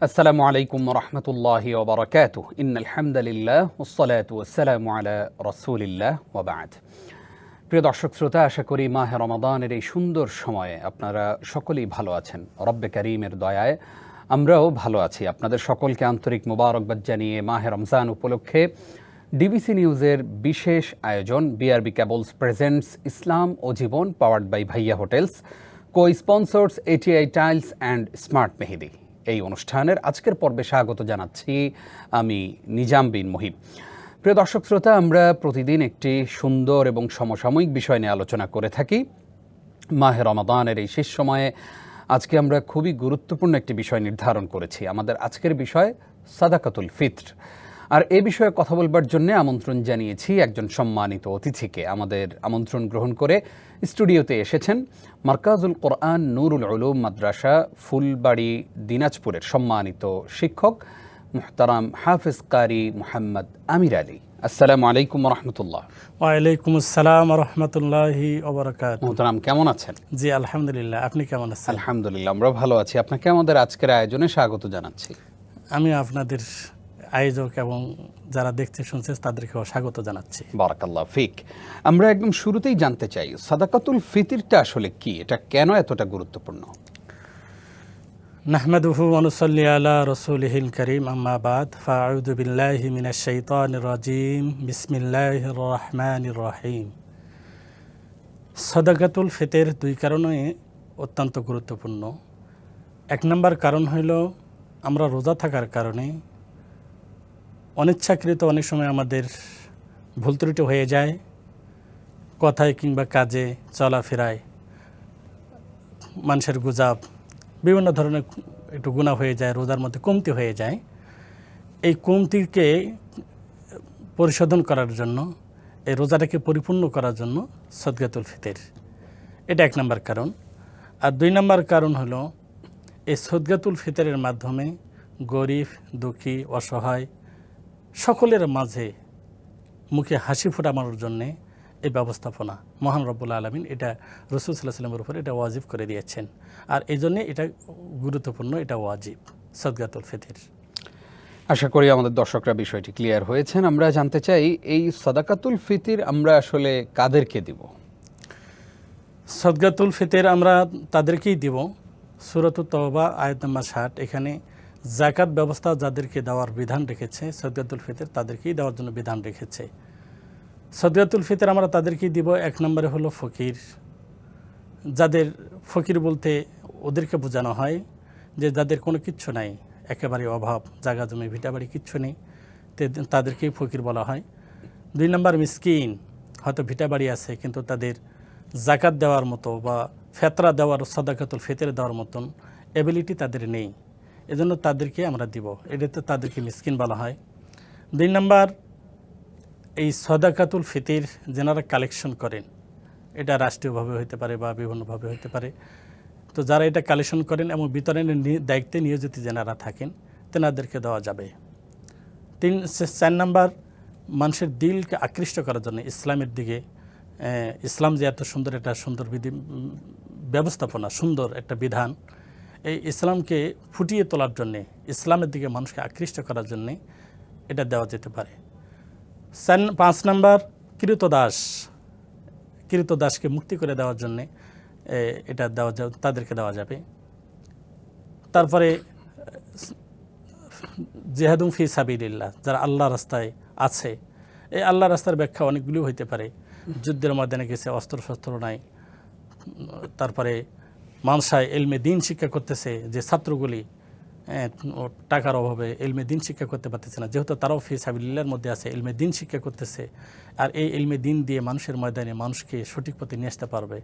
আসসালামু আলাইকুম রহমতুল্লাহি ওয়া বারাকাতুহু ইন্নাল হামদালিল্লাহ ওয়াসসালাতু ওয়াসসালামু আলা রাসূলিল্লাহ ওয়া বা'দ। প্রিয় দর্শক শ্রোতা, আশা করি মাহে রমাদানের এই সুন্দর সময়ে আপনারা সকলেই ভালো আছেন। রব্বে কারীমের দয়ায় আমরাও ভালো আছি। আপনাদের সকলকে আন্তরিক মোবারকবাদ জানিয়ে মাহে রমজান উপলক্ষে ডিবিসি নিউজের বিশেষ আয়োজন বিআরবি কেবলস প্রেজেন্টস ইসলাম ও জীবন powered by Bhaiya hotels co sponsors ATI tiles and smart Mehedi, এই অনুষ্ঠানের আজকের পর্বে স্বাগত জানাচ্ছি আমি নিজাম বিন মুহিব। প্রিয় দর্শক শ্রোতা, আমরা প্রতিদিন একটি সুন্দর এবং সমসাময়িক বিষয় নিয়ে আলোচনা করে থাকি। মাহে রমাদানের এই শেষ সময়ে আজকে আমরা খুবই গুরুত্বপূর্ণ একটি বিষয় নির্ধারণ করেছি। আমাদের আজকের বিষয় সাদাকাতুল ফিত্র। আর এ বিষয়ে কথা বলবার জন্য আমন্ত্রণ জানিয়েছি একজন সম্মানিত অতিথিকে। আমাদের আমন্ত্রণ গ্রহণ করে স্টুডিওতে এসেছেন মারকাজুল কোরআন নুরুল উলুম মাদ্রাসা ফুলবাড়ি দিনাজপুরের সম্মানিত শিক্ষক মুহতারাম হাফিজ কারি মুহাম্মদ আমির আলী। আসসালামু আলাইকুম রহমতুল্লাহ। ওয়ালাইকুম আসসালাম রহমতুল্লাহি ওয়া বারাকাতুহু। মুহতারাম, কেমন আছেন? জি আলহামদুলিল্লাহ, আপনি কেমন আছেন? আলহামদুলিল্লাহ, আমরা ভালো আছি। আপনাকে আমাদের আজকের আয়োজনে স্বাগত জানাচ্ছি। আমি আপনাদের আয়োজক এবং যারা দেখতে শুনছে তাদেরকেও স্বাগত জানাচ্ছি। বারাকাল্লাহ ফিক। আমরা একদম শুরুতেই জানতে চাই সাদাকাতুল ফিতরটা আসলে কি, এটা কেন এতটা গুরুত্বপূর্ণ? নাহমাদুহু ওয়া নুসাল্লি আলা রাসূলিহিল কারীম, আম্মা বাদ, ফাআউযু বিল্লাহি মিনাশ শাইতানির রাজীম, বিসমিল্লাহির রহমানির রহিম। সাদাকাতুল ফিতর দুই কারণে অত্যন্ত গুরুত্বপূর্ণ। এক নম্বর কারণ হইল আমরা রোজা থাকার কারণে অনিচ্ছাকৃত অনেক সময় আমাদের ভুল ত্রুটি হয়ে যায়, কথায় কিংবা কাজে, চলাফেরায়, মানুষের গুজাব, বিভিন্ন ধরনের একটু গুনাহ হয়ে যায়, রোজার মধ্যে কমতি হয়ে যায়। এই কমতিকে পরিশোধন করার জন্য, এই রোজাটাকে পরিপূর্ণ করার জন্য সাদকাতুল ফিতর, এটা এক নম্বর কারণ। আর দুই নম্বর কারণ হলো এই সাদকাতুল ফিতরের মাধ্যমে গরিব, দুঃখী, অসহায় সকলের মাঝে মুখে হাসি ফোটানোর জন্যে এই ব্যবস্থাপনা মহান রব্বুল আলামিন এটা রাসূল সাল্লাল্লাহু আলাইহি ওয়াসাল্লামের উপর এটা ওয়াজিব করে দিয়েছেন। আর এই জন্যে এটা গুরুত্বপূর্ণ, এটা ওয়াজিব সাদকাতুল ফিতর। আশা করি আমাদের দর্শকরা বিষয়টি ক্লিয়ার হয়েছেন। আমরা জানতে চাই এই সাদাকাতুল ফিতর আমরা আসলে কাদেরকে দিব? সাদকাতুল ফিতর আমরা তাদেরকেই দিব। সূরাতুত তাওবা আয়াত নম্বর 60, এখানে যাকাত ব্যবস্থা যাদেরকে দেওয়ার বিধান রেখেছে, সাদকাতুল ফিতর তাদেরকেই দেওয়ার জন্য বিধান রেখেছে। সাদকাতুল ফিতর আমরা তাদেরকেই দিব। এক নম্বরে হলো ফকির। যাদের ফকির বলতে ওদেরকে বোঝানো হয় যে যাদের কোনো কিচ্ছু নাই, একেবারে অভাব, জায়গা জমি ভিটা বাড়ি কিচ্ছু নেই, তাদেরকেই ফকির বলা হয়। দুই নম্বর মিসকিন, হয়তো ভিটা বাড়ি আছে কিন্তু তাদের যাকাত দেওয়ার মতো বা ফেতরা দেওয়ার, সাদাকাতুল ফিতর দেওয়ার মতন এবিলিটি তাদের নেই, এজন্য তাদেরকে আমরা দিব, এটাতে তাদেরকে মিসকিন বলা হয়। দুই নম্বর, এই সাদাকাতুল ফিতর যেনারা কালেকশন করেন, এটা রাষ্ট্রীয়ভাবে হতে পারে বা বিভিন্নভাবে হতে পারে, তো যারা এটা কালেকশন করেন এবং বিতরণের দায়িত্বে নিয়োজিত যেনারা থাকেন তেনাদেরকে দেওয়া যাবে। 4 নম্বর, মানুষের দিলকে আকৃষ্ট করার জন্য ইসলামের দিকে, ইসলাম যে এত সুন্দর একটা সুন্দর বিধি ব্যবস্থাপনা, সুন্দর একটা বিধান, এই ইসলামকে ফুটিয়ে তোলার জন্যে, ইসলামের দিকে মানুষকে আকৃষ্ট করার জন্যে এটা দেওয়া যেতে পারে। 5 নম্বর, কৃতদাসকে মুক্তি করে দেওয়ার জন্যে এটা দেওয়া যাবে, তাদেরকে দেওয়া যাবে। তারপরে জিহাদুম ফি সাবিলিল্লাহ, যারা আল্লাহ রাস্তায় আছে, এই আল্লাহ রাস্তার ব্যাখ্যা অনেকগুলো হইতে পারে। যুদ্ধের ময়দানে গেছে, অস্ত্রশস্ত্র নাই, তারপরে মানসায় এলমে দিন শিক্ষা করতেছে, যে ছাত্রগুলি টাকার অভাবে এলমে দিন শিক্ষা করতে পারতেছে না, যেহেতু তারাও ফি সাবিলিল্লাহর মধ্যে আছে, এলমে দিন শিক্ষা করতেছে, আর এই এলমে দিন দিয়ে মানুষের ময়দানে মানুষকে সঠিক পথে নিয়ে আসতে পারবে,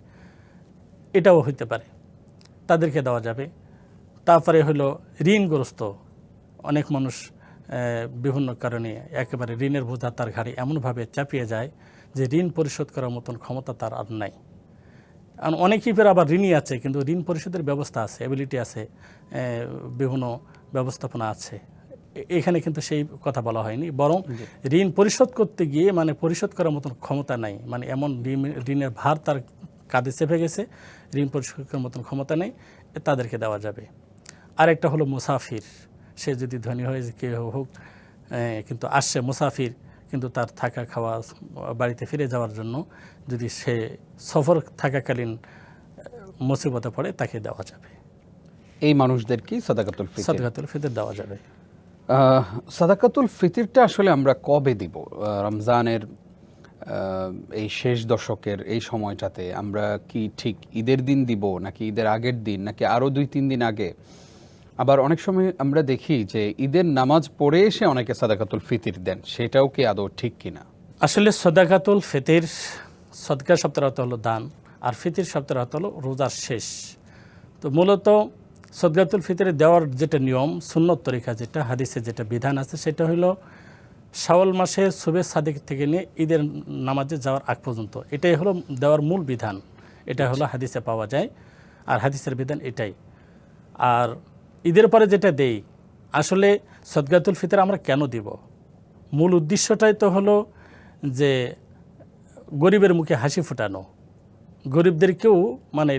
এটাও হইতে পারে, তাদেরকে দেওয়া যাবে। তারপরে হলো ঋণগ্রস্ত অনেক মানুষ বিভিন্ন কারণে একেবারে ঋণের বোঝা তার ঘাড়ে এমনভাবে চাপিয়ে যায় যে ঋণ পরিশোধ করার মতন ক্ষমতা তার আর নাই। আর অনেকেই ফের আবার ঋণই আছে, কিন্তু ঋণ পরিশোধের ব্যবস্থা আছে, এবিলিটি আছে, বিভিন্ন ব্যবস্থাপনা আছে, এখানে কিন্তু সেই কথা বলা হয়নি, বরং ঋণ পরিশোধ করতে গিয়ে মানে পরিশোধ করার মতন ক্ষমতা নাই, মানে এমন ঋণের ভার তার কাঁধে চেপে গেছে, ঋণ পরিশোধ করার মতন ক্ষমতা নেই, তাদেরকে দেওয়া যাবে। আরেকটা হলো মুসাফির, সে যদি ধনী হয়ে কেউ হোক কিন্তু আসছে মুসাফির, কিন্তু তার থাকা খাওয়া বাড়িতে ফিরে যাওয়ার জন্য যদি সে সফর থাকাকালীন মুসিবতে পড়ে তাকে দেওয়া যাবে। এই মানুষদের কি সাদাকাতুল ফিতর? সাদাকাতুল ফিতর দেওয়া যাবে। সাদাকাতুল ফিতরটা আসলে আমরা কবে দিব? রমজানের এই শেষ দশকের এই সময়টাতে আমরা কি ঠিক ঈদের দিন দিব, নাকি ঈদের আগের দিন, নাকি আরও 2-3 দিন আগে? আবার অনেক সময় আমরা দেখি যে ঈদের নামাজ পড়ে এসে অনেকে সাদাকাতুল ফিতর দেন, সেটাও কি আদৌ ঠিক কিনা? আসলে সাদাকাতুল ফিতর, সদকা শব্দের অর্থ হলো দান, আর ফিতর শব্দের অর্থ হলো রোজার শেষ। তো মূলত সদকাতুল ফিতরে দেওয়ার যেটা নিয়ম, সুন্নত তরিকা, যেটা হাদিসে যেটা বিধান আছে, সেটা হলো শাওয়াল মাসের শুভে সাদিক থেকে নিয়ে ঈদের নামাজে যাওয়ার আগ পর্যন্ত। এটাই হলো দেওয়ার মূল বিধান। এটা হলো হাদিসে পাওয়া যায়, আর হাদিসের বিধান এটাই। আর ঈদের পরে যেটা দেই, আসলে সদকাতুল ফিতর আমরা কেন দিব? মূল উদ্দেশ্যটাই তো হলো যে গরিবের মুখে হাসি ফোটানো, গরিবদেরকেও মানে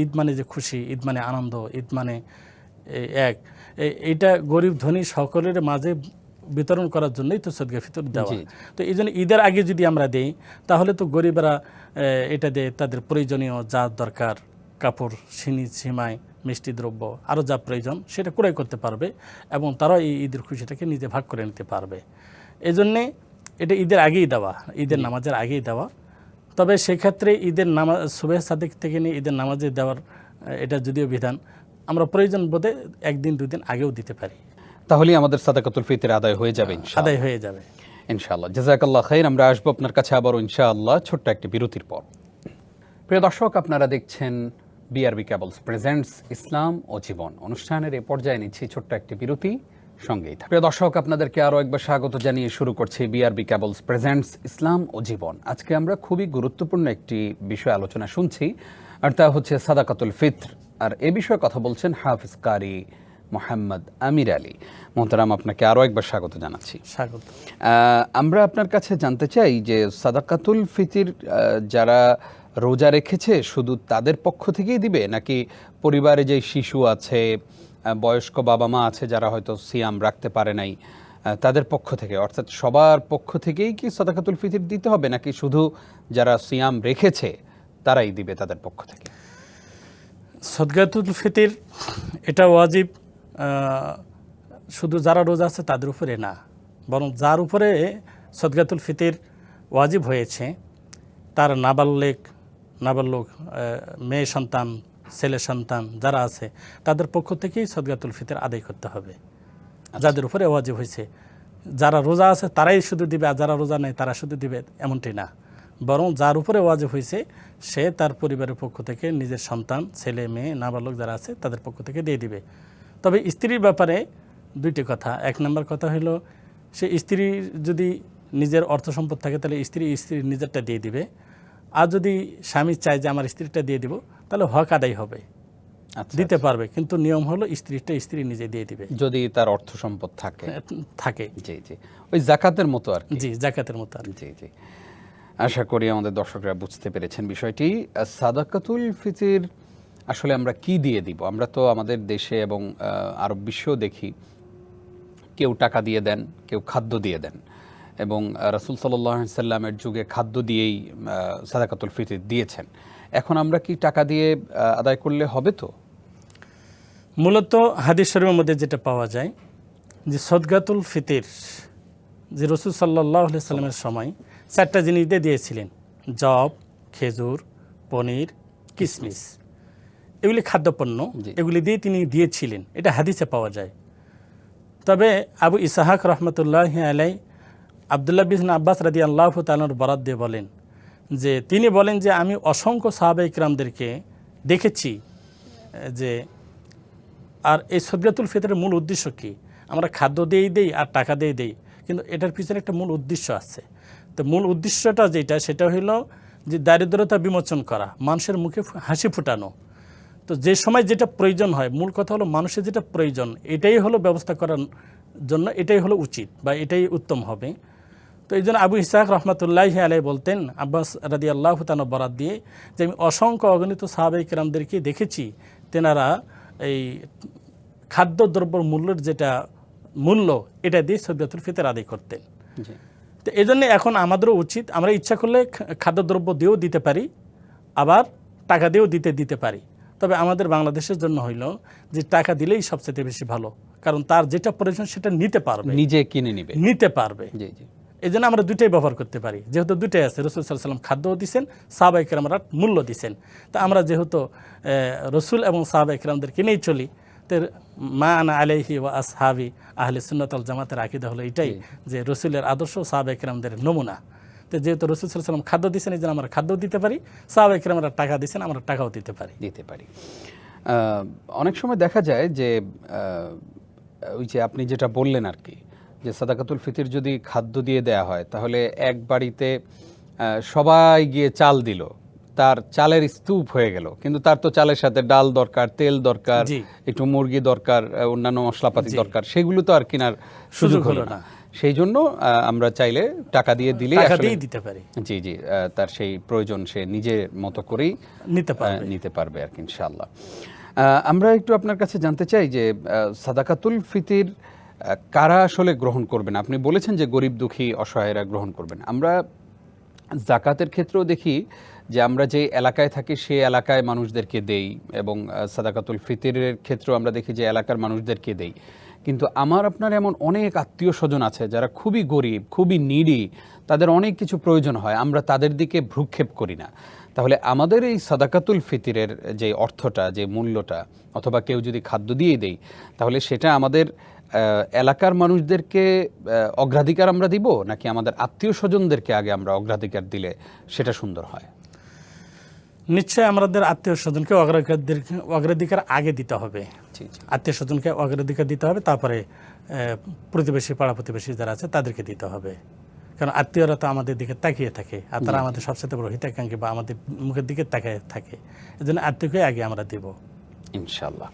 ঈদ মানে যে খুশি, ঈদ মানে আনন্দ, ঈদ মানে এইটা গরিব ধনী সকলের মাঝে বিতরণ করার জন্যই তো সদকা ফিতর দেওয়া। তো এই জন্য ঈদের আগে যদি আমরা দেই, তাহলে তো গরিবরা এটা দিয়ে তাদের প্রয়োজনীয় যা দরকার, কাপড়, সিমাই, মিষ্টি দ্রব্য, আরও যা প্রয়োজন সেটা ক্রয় করতে পারবে, এবং তারাও এই ঈদের খুশিটাকে নিজে ভাগ করে নিতে পারবে। এই জন্যে এটা ঈদের আগেই দেওয়া, ঈদের নামাজের আগেই দেওয়া। তবে সেক্ষেত্রে ঈদের নামাজ সুবহে সাদিক থেকে নিয়ে ঈদের নামাজে দেওয়ার এটা যদিও বিধান, আমরা প্রয়োজন বোধে 1-2 দিন আগেও দিতে পারি। তাহলে আমাদের সাদাকাতুল ফিতর আদায় হয়ে যাবে ইনশাআল্লাহ। আদায় হয়ে যাবে ইনশাআল্লাহ। জাযাকাল্লাহ খাইর। আমরা আসবো আপনার কাছে আবারও ইনশাআল্লাহ ছোট্ট একটি বিরতির পর। প্রিয় দর্শক, আপনারা দেখছেন বিআরবি কেবলস প্রেজেন্টস ইসলাম ও জীবন অনুষ্ঠানের এই পর্যায়ে নিচ্ছি ছোট্ট একটি বিরতি, সঙ্গেই থাকুন। প্রিয় দর্শক, আপনাদেরকে আরও একবার স্বাগত জানিয়ে শুরু করছি বিআরবি কেবলস প্রেজেন্টস ইসলাম ও জীবন। আজকে আমরা খুবই গুরুত্বপূর্ণ একটি বিষয় আলোচনা শুনছি, আর তা হচ্ছে সাদাকাতুল ফিতর। আর এ বিষয়ে কথা বলছেন হাফিজ কারি মোহাম্মদ আমির আলী। মোহতারাম, আপনাকে আরও একবার স্বাগত জানাচ্ছি। স্বাগত। আমরা আপনার কাছে জানতে চাই যে সাদাকাতুল ফিতর যারা রোজা রেখেছে শুধু তাদের পক্ষ থেকেই দিবে, নাকি পরিবারে যে শিশু আছে, বয়স্ক বাবা মা আছে যারা হয়তো সিয়াম রাখতে পারে নাই, তাদের পক্ষ থেকে, অর্থাৎ সবার পক্ষ থেকেই কি সাদাকাতুল ফিতর দিতে হবে, নাকি শুধু যারা সিয়াম রেখেছে তারাই দিবে তাদের পক্ষ থেকে? সাদাকাতুল ফিতর এটা ওয়াজিব শুধু যারা রোজা আছে তাদের উপরে না, বরং যার উপরে সাদাকাতুল ফিতর ওয়াজিব হয়েছে তার নাবালক মেয়ে সন্তান, ছেলে সন্তান যারা আছে তাদের পক্ষ থেকেই সাদাকাতুল ফিতর আদায় করতে হবে। যাদের উপরে ওয়াজিব হয়েছে, যারা রোজা আছে তারাই শুধু দিবে, আর যারা রোজা নেই তারা শুধু দিবে, এমনটি না। বরং যার উপরে ওয়াজিব হয়েছে সে তার পরিবারের পক্ষ থেকে নিজের সন্তান, ছেলে মেয়ে, নাবালক যারা আছে তাদের পক্ষ থেকে দিয়ে দিবে। তবে স্ত্রীর ব্যাপারে 2টি কথা। 1 নম্বর কথা হলো, সে স্ত্রীর যদি নিজের অর্থ সম্পদ থাকে তাহলে স্ত্রীর নিজেরটা দিয়ে দিবে, আর যদি স্বামী চায় যে আমার স্ত্রীটা দিয়ে দিব, তাহলে হক আদায় হবে, দিতে পারবে, কিন্তু নিয়ম হলো স্ত্রীটা স্ত্রী নিজে দিয়ে দিবে, যদি তার অর্থ সম্পদ থাকে। জি জি, ওই জাকাতের মতো আর কি। জি, জাকাতের মতো আর। জি জি, আশা করি আমাদের দর্শকরা বুঝতে পেরেছেন বিষয়টি। সাদাকাতুল ফিতর আসলে আমরা কি দিয়ে দিব? আমরা তো আমাদের দেশে এবং আরব বিশ্বেও দেখি কেউ টাকা দিয়ে দেন, কেউ খাদ্য দিয়ে দেন, এবং রাসূল সাল্লাল্লাহু আলাইহি সাল্লামের যুগে খাদ্য দিয়েই সাদাকাতুল ফিতর দিয়েছেন। এখন আমরা কি টাকা দিয়ে আদায় করলে হবে? তো মূলত হাদিস শরীফের মধ্যে যেটা পাওয়া যায় যে সাদাকাতুল ফিতর যে রাসূল সাল্লাল্লাহু আলাইহি সাল্লামের সময় 4টা জিনিস দিয়ে দিয়েছিলেন: জব, খেজুর, পনির, কিশমিশ। এগুলি খাদ্যপণ্য, এগুলি দিয়ে তিনি দিয়েছিলেন, এটা হাদিসে পাওয়া যায়। তবে আবু ইসহাক রহমতুল্লাহি আলাইহি আব্দুল্লাহ বিন আব্বাস রাদিয়াল্লাহু তাআলার বরাত দিয়ে বলেন যে তিনি বলেন যে আমি অসংখ্য সাহাবায়ে কিরামদেরকে দেখেছি যে, আর এই সাদাকাতুল ফিতরের মূল উদ্দেশ্য কি? আমরা খাদ্য দিয়েই দেই আর টাকা দিয়ে দেই, কিন্তু এটার পিছনে একটা মূল উদ্দেশ্য আছে। তো মূল উদ্দেশ্যটা যেটা, সেটা হলো যে দারিদ্রতা বিমোচন করা, মানুষের মুখে হাসি ফোটানো। তো যে সময় যেটা প্রয়োজন হয়, মূল কথা হলো মানুষের যেটা প্রয়োজন এটাই হলো ব্যবস্থা করার জন্য, এটাই হলো উচিত বা এটাই উত্তম হবে। তো এই জন্য আবু ইসহাক রহমতুল্লাহি আলাইহি বলতেন, আব্বাস রাদিয়াল্লাহু তাআলা বরাত দিয়ে, যে আমি অসংখ্য অগণিত সাহাবায়ে কিরামদেরকে দেখেছি তেনারা এই খাদ্যদ্রব্যের মূল্যের যেটা মূল্য এটা দিয়ে সদকাতুল ফিতর আদায় করতেন। জি। তো এই জন্য এখন আমাদেরও উচিত, আমরা ইচ্ছা করলে খাদ্যদ্রব্য দিয়েও দিতে পারি, আবার টাকা দিয়েও দিতে পারি। তবে আমাদের বাংলাদেশের জন্য হইল যে টাকা দিলেই সবচেয়ে বেশি ভালো, কারণ তার যেটা প্রয়োজন সেটা নিতে কিনে নিতে পারবে। জি জি। এই জন্য আমরা দুইটাই ব্যবহার করতে পারি, যেহেতু দুইটাই আছে। রসুল সাল্লাল্লাহু আলাইহি ওয়াসাল্লাম খাদ্যও দিচ্ছেন, সাহাবা ইকরামরা মূল্য দিচ্ছেন। তা আমরা যেহেতু রসুল এবং সাহাবা ইকরামদেরকে নিয়েই চলি, তো মা আনা আলাইহি ওয়া আসহাবি আহলে সুন্নাত ওয়াল জামাতের আকীদা হলো এটাই যে রসুলের আদর্শ সাহাবা ইকরামদের নমুনা। তো যেহেতু রসুল সাল্লাল্লাহু আলাইহি ওয়াসাল্লাম খাদ্য দিচ্ছেন, এই জন্য আমরা খাদ্যও দিতে পারি, সাহাবা ইকরামরা টাকা দিচ্ছেন, আমরা টাকাও দিতে পারি। অনেক সময় দেখা যায় যে ওই যে আপনি যেটা বললেন আর কি, যে সাদাকাতুল ফিতর যদি খাদ্য দিয়ে দেয়া হয়, তাহলে এক বাড়িতে সবাই গিয়ে চাল দিল, তার চালের স্তূপ হয়ে গেল, কিন্তু তার তো চালের সাথে ডাল দরকার, তেল দরকার, একটু মুরগি দরকার, অন্যান্য মশলাপাতি দরকার, সেগুলো তো আর কেনার সুযোগ হলো না। সেই জন্য আমরা চাইলে টাকা দিয়ে দিলেই দিতে পারি। জি জি, তার সেই প্রয়োজন সে নিজের মতো করেই নিতে পারবে আর কি, ইনশাআল্লাহ। আমরা একটু আপনার কাছে জানতে চাই যে সাদাকাতুল ফিতর কারা আসলে গ্রহণ করবেন? আপনি বলেছেন যে গরিব দুঃখী অসহায়রা গ্রহণ করবেন। আমরা যাকাতের ক্ষেত্রেও দেখি যে আমরা যে এলাকায় থাকি সেই এলাকায় মানুষদেরকে দেই, এবং সাদাকাতুল ফিতরের ক্ষেত্রেও আমরা দেখি যে এলাকার মানুষদেরকে দেই। কিন্তু আমার আপনার এমন অনেক আত্মীয় স্বজন আছে যারা খুবই গরিব, খুবই নিডি, তাদের অনেক কিছু প্রয়োজন হয়, আমরা তাদের দিকে ভ্রুক্ষেপ করি না। তাহলে আমাদের এই সাদাকাতুল ফিতরের যে অর্থটা, যে মূল্যটা, অথবা কেউ যদি খাদ্য দিয়ে দেই, তাহলে সেটা আমাদের এলাকার মানুষদেরকে অগ্রাধিকার আমরা দিব, নাকি আমাদের আত্মীয় স্বজনদেরকে আগে আমরা অগ্রাধিকার দিলে সেটা সুন্দর হয়? নিশ্চয় আমাদের আত্মীয় স্বজনকে অগ্রাধিকার আগে দিতে হবে। আত্মীয় স্বজনকে অগ্রাধিকার দিতে হবে, তারপরে প্রতিবেশী, পাড়া প্রতিবেশী যারা আছে তাদেরকে দিতে হবে। কারণ আত্মীয়রা তো আমাদের দিকে তাকিয়ে থাকে, আর তারা আমাদের সবচেয়ে বড় হিতাকাঙ্ক্ষী বা আমাদের মুখের দিকে তাকিয়ে থাকে। এই জন্য আত্মীয়কে আগে আমরা দেব, ইনশাআল্লাহ।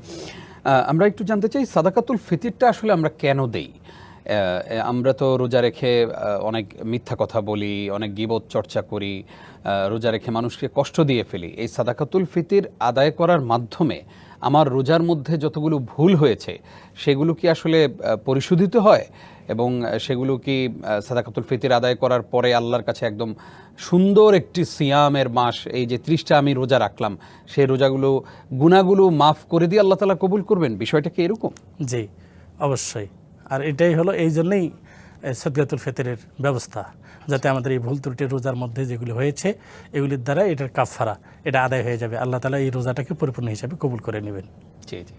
আমরা একটু জানতে চাই সাদাকাতুল ফিতরটা আসলে আমরা কেন দেই? আমরা তো রোজা রেখে অনেক মিথ্যা কথা বলি, অনেক গীবত চর্চা করি, রোজা রেখে মানুষকে কষ্ট দিয়ে ফেলি। এই সাদাকাতুল ফিতর আদায় করার মাধ্যমে আমার রোজার মধ্যে যতগুলো ভুল হয়েছে সেগুলো কি আসলে পরিশোধিত হয়? এবং সেগুলো কি সাদাকাতুল ফিতর আদায় করার পরে আল্লাহর কাছে একদম সুন্দর একটি সিয়ামের মাস, এই যে 30টা আমি রোজা রাখলাম, সেই রোজাগুলো গুনাহগুলো মাফ করে দিয়ে আল্লাহ তাআলা কবুল করবেন? বিষয়টা কি এরকম? জি, অবশ্যই। আর এটাই হলো, এই জন্যই সাদকাতুল ফিতরের ব্যবস্থা, যাতে আমাদের এই ভুল ত্রুটি রোজার মধ্যে যেগুলি হয়েছে এগুলির দ্বারা এটার কাফারা, এটা আদায় হয়ে যাবে। আল্লাহ তাআলা এই রোজাটাকে পরিপূর্ণ হিসাবে কবুল করে নেবেন। জি জি,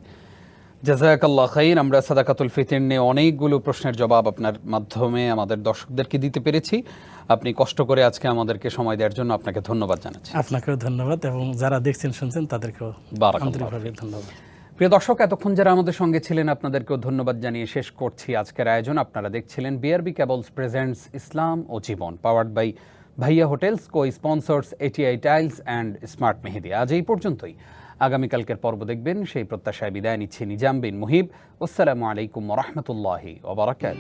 জাযাকাল্লাহ খাইর। আমরা সাদাকাতুল ফিতর নিয়ে অনেকগুলো প্রশ্নের জবাব আপনার মাধ্যমে আমাদের দর্শকদেরকে দিতে পেরেছি। আপনি কষ্ট করে আজকে আমাদেরকে সময় দেওয়ার জন্য আপনাকে ধন্যবাদ জানাচ্ছি। আপনাকেও ধন্যবাদ, এবং যারা দেখছেন শুনছেন তাদেরকেও আন্তরিকভাবে ধন্যবাদ। প্রিয় দর্শক, এতক্ষণ যারা আমাদের সঙ্গে ছিলেন আপনাদেরকেও ধন্যবাদ জানিয়ে শেষ করছি আজকের আয়োজন। আপনারা দেখছিলেন বিআরবি কেবলস প্রেজেন্টস ইসলাম ও জীবন, powered by Bhaiya hotels, co sponsors ATI tiles and smart Mehedi. আজ এই পর্যন্তই। আগামীকালকের পর্ব দেখবেন, সেই প্রত্যাশায় বিদায় নিচ্ছি নিজাম বিন মুহিব। আসসালামু আলাইকুম ওয়া রাহমাতুল্লাহি ওয়া বারাকাতুহু।